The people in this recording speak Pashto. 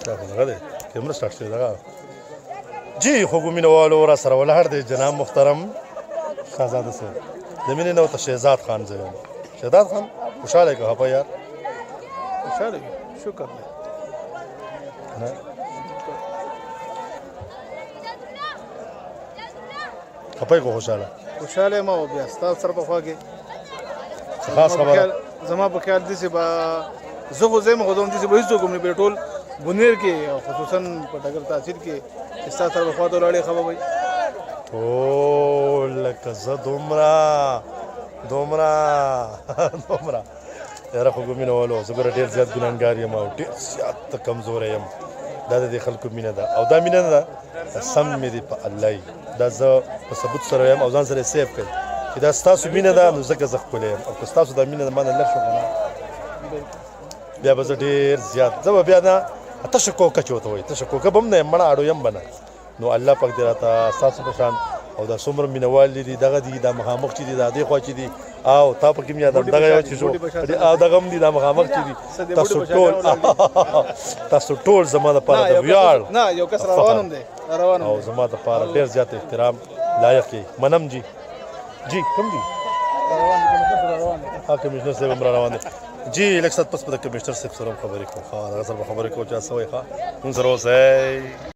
دا خو دغه دی کیمره سټارټ شوې دغه جی خوږو مینهوالو را سره ولاړ دی جناب محترم شهزاده صاحب د مینې نه ورته شهزاد خان زه یم شهزاد خان خوشحاله یې که خفه یار خوشحاله یم شکر دی نه خفه یې که خوشحاله یم او بیا ستا سره په خوا کې څه خاص خبره زما په خیال داسې به زه خو ځم خو داسې به هېڅوک هم نه پرې ټول بونیر کې او خصوصا په ډګر تاثیر کې چې ستا سره به خوا ته ولاړې ښه به وي ټول لکه زه دومره یاره خوږو مینهوالو زه ګوره ډېر زیات ګنهګار یم او ډېر زیات کمزوری یم دا د دې خلکو مینه ده او دا مینه نه ده قسم مې دې په الله دا زه په ثبوت سره یم او ځان سره یې سیف کړئ چې دا ستاسو مینه ده نو ځکه زه ښکلی یم او که ستاسو دا مینه د ما نه لږ شو که نه بیا به زه ډېر زیات زه به بیا نه تشه کوکه چې ورته وایي تشه کوکه به هم نه یم مړه اړو یم به نه نو الله پاک دې راته ستاسو په شان او دا څومره مینهوال دي دغه دي دا مخامخ چې دي دا دې خوا چې دي او تا پکې مې یادم دغه یو چې شو او دغه هم دي دا مخامخ چې دي تاسو ټول زما دپاره د ویاړ نه یو کس روان دی او زما دپاره ډېر زیات احترام لایق یې منم جی کوم دي کمشنر صاحب هم را روان دی جی لږ ساعت پس به د کمشنر صاحب سره هم خبرې کوو ښه دغه سره به خبرې کوو چې څه وایي ښه مونږ سره اوسئ